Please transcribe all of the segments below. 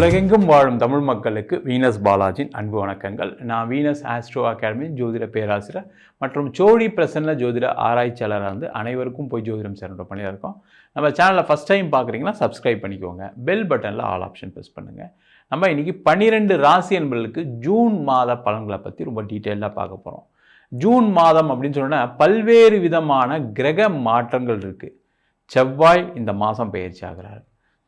உலகெங்கும் வாழும் தமிழ் மக்களுக்கு வீனஸ் பாலாஜியின் அன்பு வணக்கங்கள். நான் வீனஸ் ஆஸ்ட்ரோ அகாடமி ஜோதிட பேராசிரியர் மற்றும் சோழி பிரசன்ன ஜோதிட ஆராய்ச்சியாளராக இருந்து அனைவருக்கும் போய் ஜோதிடம் சேனல் பண்ணியிருக்கோம். நம்ம சேனலில் ஃபஸ்ட் டைம் பார்க்குறீங்கன்னா சப்ஸ்கிரைப் பண்ணிக்கோங்க. பெல் பட்டனில் ஆல் ஆப்ஷன் ப்ரெஸ் பண்ணுங்கள். நம்ம இன்றைக்கி 12 ராசி என்பர்களுக்கு ஜூன் மாத பலன்களை பற்றி ரொம்ப டீட்டெயிலாக பார்க்க போகிறோம். ஜூன் மாதம் அப்படின்னு சொன்னால் பல்வேறு விதமான கிரக மாற்றங்கள் இருக்குது. செவ்வாய் இந்த மாதம் பயிற்சி ஆகிறார்,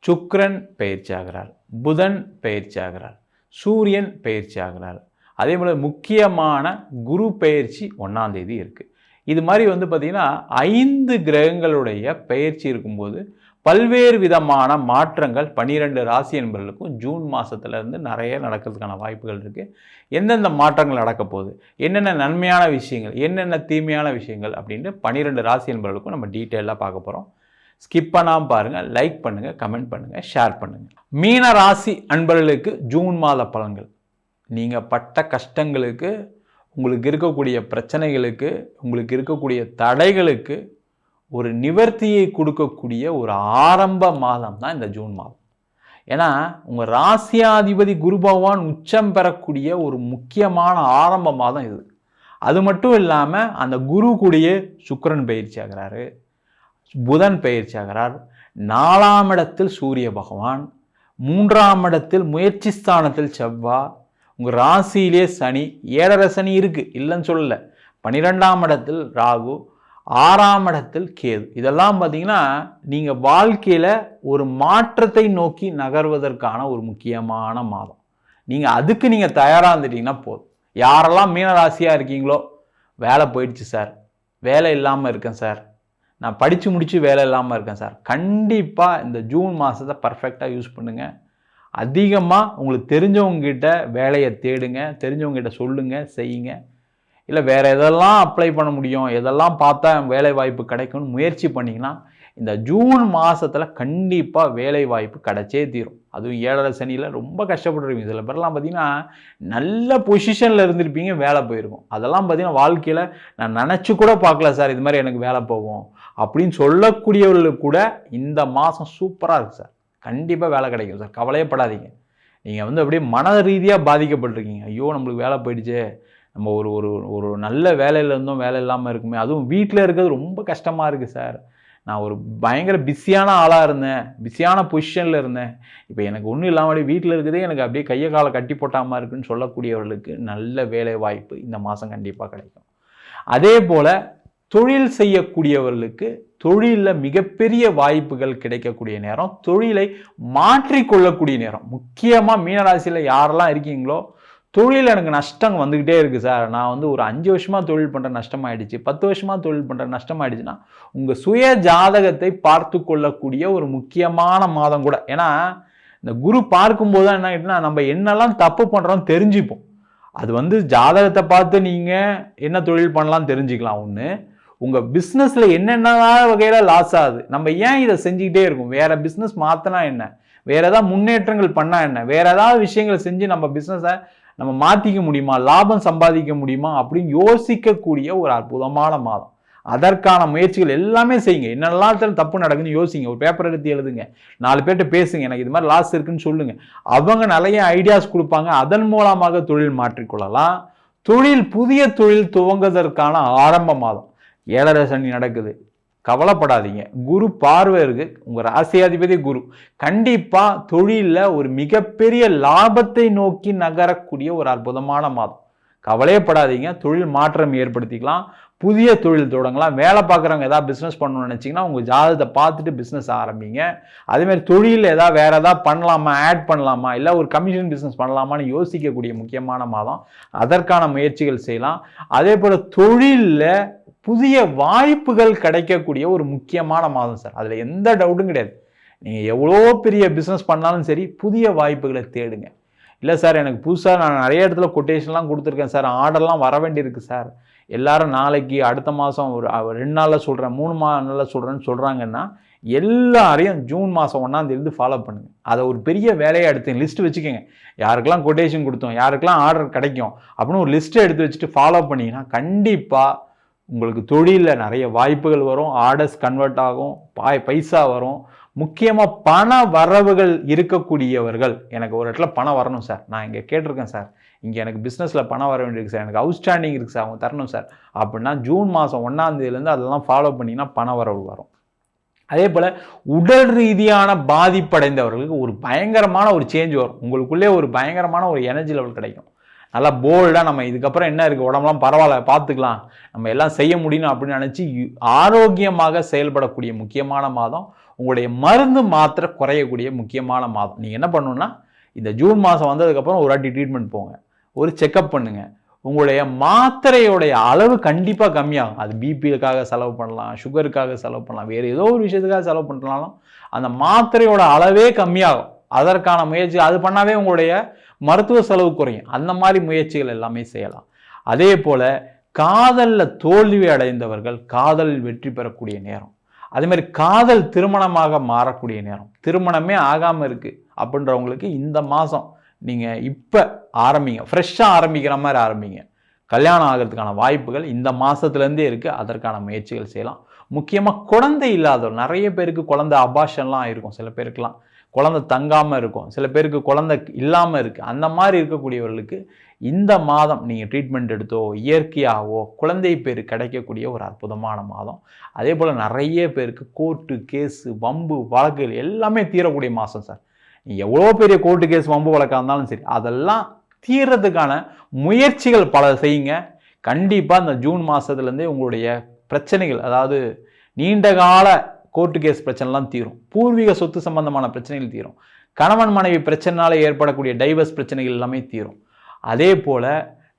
சுக்கிரன் பயிற்சி ஆகிறார், புதன் பயிற்சி ஆகிறார், சூரியன் பயிற்சி ஆகிறார். அதே போல் முக்கியமான குரு பயிற்சி 1ஆம் தேதி இருக்குது. இது மாதிரி பார்த்திங்கன்னா 5 கிரகங்களுடைய பயிற்சி இருக்கும்போது பல்வேறு விதமான மாற்றங்கள் 12 ராசி என்பவர்களுக்கும் ஜூன் மாதத்துலேருந்து நிறைய நடக்கிறதுக்கான வாய்ப்புகள் இருக்குது. எந்தெந்த மாற்றங்கள் நடக்க போகுது, என்னென்ன நன்மையான விஷயங்கள், என்னென்ன தீமையான விஷயங்கள் அப்படின்ட்டு 12 ராசி என்பவர்களுக்கும் நம்ம டீட்டெயிலாக பார்க்க போகிறோம். ஸ்கிப் பண்ணாமல் பாருங்கள், லைக் பண்ணுங்கள், கமெண்ட் பண்ணுங்கள், ஷேர் பண்ணுங்கள். மீன ராசி அன்பர்களுக்கு ஜூன் மாத பலன்கள். நீங்கள் பட்ட கஷ்டங்களுக்கு, உங்களுக்கு இருக்கக்கூடிய பிரச்சனைகளுக்கு, உங்களுக்கு இருக்கக்கூடிய தடைகளுக்கு ஒரு நிவர்த்தியை கொடுக்கக்கூடிய ஒரு ஆரம்ப மாதம் தான் இந்த ஜூன் மாதம். ஏன்னா உங்கள் ராசியாதிபதி குரு பகவான் உச்சம் பெறக்கூடிய ஒரு முக்கியமான ஆரம்ப மாதம் இது. அது மட்டும் இல்லாமல் அந்த குரு கூடயே சுக்கிரன் பயிற்சி ஆகிறாரு, புதன் பயிற்சி ஆகிறார், 4ஆம் இடத்தில் சூரிய பகவான், 3ஆம் இடத்தில் முயற்சி ஸ்தானத்தில் செவ்வாய், உங்கள் ராசியிலே சனி, 7.5 சனி இருக்குது, இல்லைன்னு சொல்லலை, 12ஆம் இடத்தில் ராகு, 6ஆம் இடத்தில் கேது. இதெல்லாம் பார்த்தீங்கன்னா நீங்கள் வாழ்க்கையில் ஒரு மாற்றத்தை நோக்கி நகர்வதற்கான ஒரு முக்கியமான மாதம். அதுக்கு நீங்கள் தயாராக இருந்துட்டீங்கன்னா போதும். யாரெல்லாம் மீனராசியாக இருக்கீங்களோ, வேலை போயிடுச்சு சார், வேலை இல்லாமல் இருக்கேன் சார், நான் படித்து முடித்து வேலை இல்லாமல் இருக்கேன் சார், கண்டிப்பாக இந்த ஜூன் மாதத்தை பர்ஃபெக்டாக யூஸ் பண்ணுங்கள். அதிகமாக உங்களுக்கு தெரிஞ்சவங்ககிட்ட வேலையை தேடுங்க, தெரிஞ்சவங்ககிட்ட சொல்லுங்கள், செய்யுங்க. இல்லை வேறு எதெல்லாம் அப்ளை பண்ண முடியும், எதெல்லாம் பார்த்தா வேலை வாய்ப்பு கிடைக்கும்னு முயற்சி பண்ணிங்கன்னா இந்த ஜூன் மாதத்தில் கண்டிப்பாக வேலை வாய்ப்பு கிடைச்சே தீரும். அதுவும் 7.5 சனியில் ரொம்ப கஷ்டப்பட்டுருப்பீங்க. சில பேர்லாம் பார்த்தீங்கன்னா நல்ல பொசிஷனில் இருந்திருப்பீங்க, வேலை போயிருக்கும். அதெல்லாம் பார்த்தீங்கன்னா வாழ்க்கையில் நான் நினச்சி கூட பார்க்கல சார் இது மாதிரி எனக்கு வேலை போகும் அப்படின்னு சொல்லக்கூடியவர்களுக்கு கூட இந்த மாதம் சூப்பராக இருக்குது சார், கண்டிப்பாக வேலை கிடைக்கும் சார், கவலையப்படாதீங்க. நீங்கள் அப்படியே மன ரீதியாக பாதிக்கப்பட்டிருக்கீங்க, ஐயோ நம்மளுக்கு வேலை போயிடுச்சு, நம்ம ஒரு ஒரு ஒரு நல்ல வேலையில் இருந்தோம், வேலை இல்லாமல் இருக்குமே, அதுவும் வீட்டில் இருக்கிறது ரொம்ப கஷ்டமாக இருக்குது சார், நான் ஒரு பயங்கர பிஸியான ஆளாக இருந்தேன், பிஸியான பொசிஷனில் இருந்தேன், இப்போ எனக்கு ஒன்றும் இல்லாமல் வீட்டில் இருக்கிறதே எனக்கு அப்படியே கையை காலை கட்டி போட்டாமல் இருக்குன்னு சொல்லக்கூடியவர்களுக்கு நல்ல வேலை வாய்ப்பு இந்த மாதம் கண்டிப்பாக கிடைக்கும். அதே போல் தொழில் செய்யக்கூடியவர்களுக்கு தொழிலில் மிகப்பெரிய வாய்ப்புகள் கிடைக்கக்கூடிய நேரம், தொழிலை மாற்றிக்கொள்ளக்கூடிய நேரம். முக்கியமாக மீனராசியில் யாரெல்லாம் இருக்கீங்களோ, தொழில் எனக்கு நஷ்டம் வந்துக்கிட்டே இருக்குது சார், நான் ஒரு 5 வருஷமாக தொழில் பண்ணுற நஷ்டமாயிடுச்சு, 10 வருஷமாக தொழில் பண்ணுற நஷ்டமாயிடுச்சுன்னா உங்கள் சுய ஜாதகத்தை பார்த்து கொள்ளக்கூடிய ஒரு முக்கியமான மாதம் கூட. ஏன்னா இந்த குரு பார்க்கும்போது தான் என்ன ஆகிட்டுனா நம்ம என்னெல்லாம் தப்பு பண்ணுறோம் தெரிஞ்சுப்போம். அது ஜாதகத்தை பார்த்து நீங்கள் என்ன தொழில் பண்ணலாம் தெரிஞ்சுக்கலாம். ஒன்று, உங்கள் பிஸ்னஸில் என்னென்ன வகையில் லாஸ் ஆகுது, நம்ம ஏன் இதை செஞ்சுக்கிட்டே இருக்கும், வேறு பிஸ்னஸ் மாற்றினா என்ன, வேறு ஏதாவது முன்னேற்றங்கள் பண்ணால் என்ன, வேறு ஏதாவது விஷயங்கள் செஞ்சு நம்ம பிஸ்னஸை நம்ம மாற்றிக்க முடியுமா, லாபம் சம்பாதிக்க முடியுமா அப்படின்னு யோசிக்கக்கூடிய ஒரு அற்புதமான மாதம். அதற்கான முயற்சிகள் எல்லாமே செய்யுங்க. என்னெல்லாம் தப்பு நடக்குதுன்னு யோசிங்க, ஒரு பேப்பர் எடுத்து எழுதுங்க, 4 பேர்கிட்ட பேசுங்க, எனக்கு இது மாதிரி லாஸ் இருக்குன்னு சொல்லுங்கள். அவங்க நிறைய ஐடியாஸ் கொடுப்பாங்க, அதன் மூலமாக தொழில் மாற்றிக்கொள்ளலாம். புதிய தொழில் துவங்குவதற்கான ஆரம்ப மாதம். 7.5 சனி நடக்குது, கவலைப்படாதீங்க. குரு பார்வை இருக்கு, உங்கள் ராசியாதிபதி குரு கண்டிப்பாக தொழிலில் ஒரு மிகப்பெரிய லாபத்தை நோக்கி நகரக்கூடிய ஒரு அற்புதமான மாதம். கவலையப்படாதீங்க, தொழில் மாற்றம் ஏற்படுத்திக்கலாம், புதிய தொழில் தொடங்கலாம். வேலை பார்க்குறவங்க ஏதாவது பிஸ்னஸ் பண்ணணும்னு நினச்சிங்கன்னா உங்கள் ஜாதகத்தை பார்த்துட்டு பிஸ்னஸ் ஆரம்பிங்க. அதேமாதிரி தொழிலில் வேறு ஏதாவது பண்ணலாமா, ஆட் பண்ணலாமா, இல்லை ஒரு கமிஷன் பிஸ்னஸ் பண்ணலாமான்னு யோசிக்கக்கூடிய முக்கியமான மாதம். அதற்கான முயற்சிகள் செய்யலாம். அதே போல் தொழிலில் புதிய வாய்ப்புகள் கிடைக்கக்கூடிய ஒரு முக்கியமான மாதம் சார், அதில் எந்த டவுட்டும் கிடையாது. நீங்கள் எவ்வளோ பெரிய பிஸ்னஸ் பண்ணாலும் சரி, புதிய வாய்ப்புகளை தேடுங்க. இல்லை சார் எனக்கு புதுசாக நான் நிறைய இடத்துல கொட்டேஷன்லாம் கொடுத்துருக்கேன் சார், ஆர்டர்லாம் வர வேண்டியிருக்கு சார், எல்லாரும் நாளைக்கு அடுத்த மாதம் ஒரு 2 நாளில் சொல்கிறேன், 3 நாளில் சொல்கிறேன்னு சொல்கிறாங்கன்னா எல்லாரையும் ஜூன் மாதம் 1ஆம் தேதி ஃபாலோ பண்ணுங்கள். அதை ஒரு பெரிய வேலையை எடுத்து லிஸ்ட்டு வச்சுக்கோங்க. யாருக்கெல்லாம் கொட்டேஷன் கொடுத்தோம், யாருக்கெல்லாம் ஆர்டர் கிடைக்கும் அப்படின்னு ஒரு லிஸ்ட்டை எடுத்து வச்சுட்டு ஃபாலோ பண்ணிங்கன்னா கண்டிப்பாக உங்களுக்கு தொழிலில் நிறைய வாய்ப்புகள் வரும், ஆர்டர்ஸ் கன்வெர்ட் ஆகும், பைசா வரும், முக்கியமாக பண வரவுகள் இருக்கக்கூடியவர்கள், எனக்கு ஒரு இடத்துல பணம் வரணும் சார், நான் இங்கே கேட்டிருக்கேன் சார், இங்கே எனக்கு பிஸ்னஸில் பணம் வர வேண்டியிருக்கு சார், எனக்கு அவுட்ஸ்டாண்டிங் இருக்குது சார், அவங்க தரணும் சார் அப்படின்னா ஜூன் மாதம் 1ஆம் தேதியிலேருந்து அதெல்லாம் ஃபாலோ பண்ணிங்கன்னா பண வரவு வரும். அதே போல் உடல் ரீதியான பாதிப்படைந்தவர்களுக்கு ஒரு பயங்கரமான ஒரு சேஞ்ச் வரும். உங்களுக்குள்ளே ஒரு பயங்கரமான ஒரு எனர்ஜி லெவல் கிடைக்கும். நல்லா போல்டாக நம்ம இதுக்கப்புறம் என்ன இருக்குது, உடம்புலாம் பரவாயில்ல, பார்த்துக்கலாம், நம்ம எல்லாம் செய்ய முடியும் அப்படின்னு நினச்சி ஆரோக்கியமாக செயல்படக்கூடிய முக்கியமான மாதம். உங்களுடைய மருந்து மாத்திரை குறையக்கூடிய முக்கியமான மாதம். நீங்கள் என்ன பண்ணணுன்னா, இந்த ஜூன் மாதம் வந்ததுக்கப்புறம் ஒரு வாட்டி ட்ரீட்மெண்ட் போங்க, ஒரு செக்கப் பண்ணுங்கள். உங்களுடைய மாத்திரையோடைய அளவு கண்டிப்பாக கம்மியாகும். அது பிபிக்காக செலவு பண்ணலாம், சுகருக்காக செலவு பண்ணலாம், வேறு ஏதோ ஒரு விஷயத்துக்காக செலவு பண்ணாலும் அந்த மாத்திரையோட அளவே கம்மியாகும். அதற்கான முயற்சி அது பண்ணாவே உங்களுடைய மருத்துவ செலவு குறையும். அந்த மாதிரி முயற்சிகள் எல்லாமே செய்யலாம். அதே போல் காதலில் தோல்வி அடைந்தவர்கள் காதலில் வெற்றி பெறக்கூடிய நேரம். அதே மாதிரி காதல் திருமணமாக மாறக்கூடிய நேரம். திருமணமே ஆகாமல் இருக்குது அப்படின்றவங்களுக்கு இந்த மாதம் நீங்கள் இப்போ ஆரம்பிங்க, ஃப்ரெஷ்ஷாக ஆரம்பிக்கிற மாதிரி ஆரம்பிங்க. கல்யாணம் ஆகிறதுக்கான வாய்ப்புகள் இந்த மாதத்துலேருந்தே இருக்குது. அதற்கான முயற்சிகள் செய்யலாம். முக்கியமாக குழந்தை இல்லாதவர், நிறைய பேருக்கு குழந்தை அபாஷன்லாம் இருக்கும், சில பேருக்குலாம் குழந்தை தங்காமல் இருக்கும், சில பேருக்கு குழந்தை இல்லாமல் இருக்குது. அந்த மாதிரி இருக்கக்கூடியவர்களுக்கு இந்த மாதம் நீங்கள் ட்ரீட்மெண்ட் எடுத்தோ இயற்கையாகவோ குழந்தை பேர் கிடைக்கக்கூடிய ஒரு அற்புதமான மாதம். அதே போல் நிறைய பேருக்கு கோர்ட்டு கேஸு வம்பு வழக்குகள் எல்லாமே தீரக்கூடிய மாதம் சார். எவ்வளோ பெரிய கோர்ட்டு கேஸ் வம்பு வழக்காக இருந்தாலும் சரி, அதெல்லாம் தீர்றதுக்கான முயற்சிகள் பல செய்யுங்க. கண்டிப்பாக இந்த ஜூன் மாதத்துலேருந்தே உங்களுடைய பிரச்சனைகள், அதாவது நீண்டகால கோர்ட்டு கேஸ் பிரச்சனைலாம் தீரும். பூர்வீக சொத்து சம்பந்தமான பிரச்சனைகள் தீரும். கணவன் மனைவி பிரச்சனைனால ஏற்படக்கூடிய டைவர்ஸ் பிரச்சனைகள் எல்லாமே தீரும். அதே போல்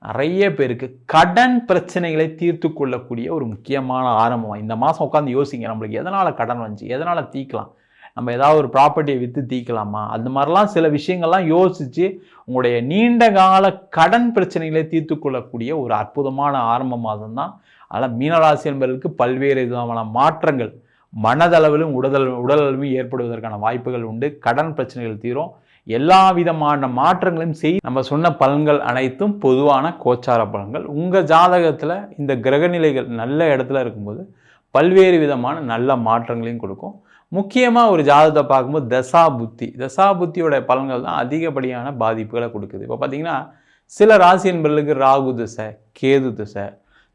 நிறைய பேருக்கு கடன் பிரச்சனைகளை தீர்த்து கொள்ளக்கூடிய ஒரு முக்கியமான ஆரம்பம். இந்த மாதம் உட்காந்து யோசிங்க, நம்மளுக்கு எதனால் கடன் வந்துச்சு, எதனால் தீர்க்கலாம், நம்ம ஏதாவது ஒரு ப்ராப்பர்ட்டியை விற்று தீர்க்கலாமா, அந்த மாதிரிலாம் சில விஷயங்கள்லாம் யோசித்து உங்களுடைய நீண்ட கால கடன் பிரச்சனைகளை தீர்த்து கொள்ளக்கூடிய ஒரு அற்புதமான ஆரம்ப மாதம் தான். அதனால் மீனராசி என்பதற்கு பல்வேறு விதமான மாற்றங்கள் மனதளவிலும் உடலளவிலும் ஏற்படுவதற்கான வாய்ப்புகள் உண்டு. கடன் பிரச்சனைகள் தீரும். எல்லா விதமான மாற்றங்களையும் நம்ம சொன்ன பலன்கள் அனைத்தும் பொதுவான கோச்சார பலன்கள். உங்கள் ஜாதகத்தில் இந்த கிரகநிலைகள் நல்ல இடத்துல இருக்கும்போது பல்வேறு விதமான நல்ல மாற்றங்களையும் கொடுக்கும். முக்கியமாக ஒரு ஜாதகத்தை பார்க்கும்போது தசாபுத்தியோட பலன்கள் தான் அதிகப்படியான பாதிப்புகளை கொடுக்குது. இப்போ பார்த்தீங்கன்னா சில ராசி என்பர்களுக்கு ராகு திசை, கேது திசை,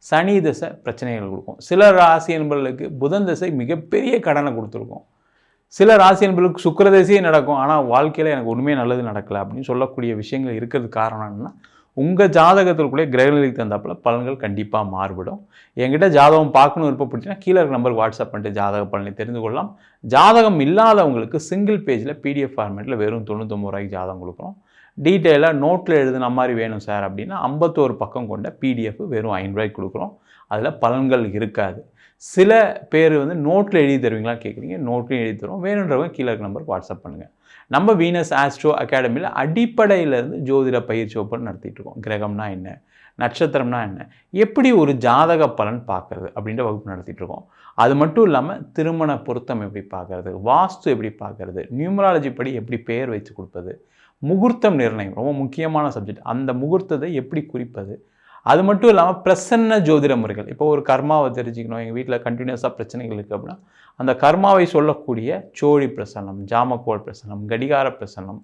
சனி திசை பிரச்சனைகள் கொடுக்கும். சில ராசி என்பர்களுக்கு புதன் திசை மிகப்பெரிய கடனை கொடுத்துருக்கும். சில ராசி என்பர்களுக்கு சுக்கிர திசையே நடக்கும், ஆனால் வாழ்க்கையில் எனக்கு ஒன்றுமே நல்லது நடக்கலை அப்படின்னு சொல்லக்கூடிய விஷயங்கள் இருக்கிறது. காரணம் என்னன்னா, உங்கள் ஜாதகத்திற்குள்ளே கிரகநிலைக்கு தந்தாப்புல பலன்கள் கண்டிப்பாக மாறுபடும். என்கிட்ட ஜாதகம் பார்க்கணும் விருப்பப்பட்டீங்கன்னா கீழே இருக்க நம்பருக்கு வாட்ஸ்அப் பண்ணிட்டு ஜாதக பலனை தெரிந்து கொள்ளலாம். ஜாதகம் இல்லாதவங்களுக்கு சிங்கிள் பேஜில் PDF ஃபார்மேட்டில் வெறும் 99 ரூபாய்க்கு ஜாதகம் கொடுக்குறோம். டீட்டெயிலாக நோட்டில் எழுதுன மாதிரி வேணும் சார் அப்படின்னா 51 பக்கம் கொண்ட PDF வெறும் 5 ரூபாய்க்கு கொடுக்குறோம். அதில் பலன்கள் இருக்காது. சில பேர் நோட்டில் எழுதி தருவீங்களா கேட்குறீங்க, நோட்லையும் எழுதி தருவோம். வேணுன்றவங்க கீழே இருக்க நம்பருக்கு வாட்ஸ்அப் பண்ணுங்கள். நம்ம வீனஸ் ஆஸ்ட்ரோ அகாடமியில் அடிப்படையிலேருந்து ஜோதிட பயிற்சி வகுப்பு நடத்திட்டு இருக்கோம். கிரகம்னா என்ன, நட்சத்திரம்னா என்ன, எப்படி ஒரு ஜாதக பலன் பார்க்குறது அப்படின்ற வகுப்பு நடத்திட்டு இருக்கோம். அது மட்டும் இல்லாமல் திருமண பொருத்தம் எப்படி பார்க்குறது, வாஸ்து எப்படி பார்க்குறது, நியூமராலஜி படி எப்படி பெயர் வச்சு கொடுப்பது, முகூர்த்தம் நிர்ணயம் ரொம்ப முக்கியமான சப்ஜெக்ட், அந்த முகூர்த்தத்தை எப்படி குறிப்பது, அது மட்டும் இல்லாமல் பிரசன்ன ஜோதிட முறைகள். இப்போ ஒரு கர்மாவை தெரிஞ்சுக்கணும், எங்கள் வீட்டில் கண்டினியூஸாக பிரச்சனைகள் இருக்குது அப்படின்னா அந்த கர்மாவை சொல்லக்கூடிய சோழி பிரசன்னம், ஜாமக்கோள் பிரசன்னம், கடிகார பிரசன்னம்,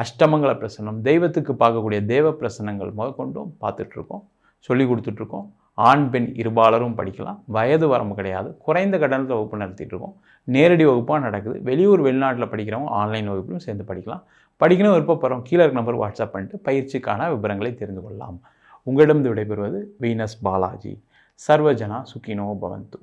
அஷ்டமங்கல பிரசன்னம், தெய்வத்துக்கு பார்க்கக்கூடிய தேவ பிரசன்னங்கள் முதற்கொண்டும் பார்த்துட்ருக்கோம், சொல்லி கொடுத்துட்ருக்கோம். ஆண் பெண் இருபாலரும் படிக்கலாம். வயது வரம்பு கிடையாது. குறைந்த கட்டணத்தில் வகுப்பு நடத்திட்டுருக்கோம். நேரடி வகுப்பாக நடக்குது. வெளியூர் வெளிநாட்டில் படிக்கிறவங்க ஆன்லைன் வகுப்பிலும் சேர்ந்து படிக்கலாம். படிக்கணும் விருப்பப்படுறோம் கீழே இருக்க நம்பர் வாட்ஸ்அப் பண்ணிட்டு பயிற்சிக்கான விவரங்களை தெரிந்து கொள்ளலாம். உங்களிடம் விடைபெறுவது வீனஸ் பாலாஜி. சர்வஜனா சுகினோ பவந்து.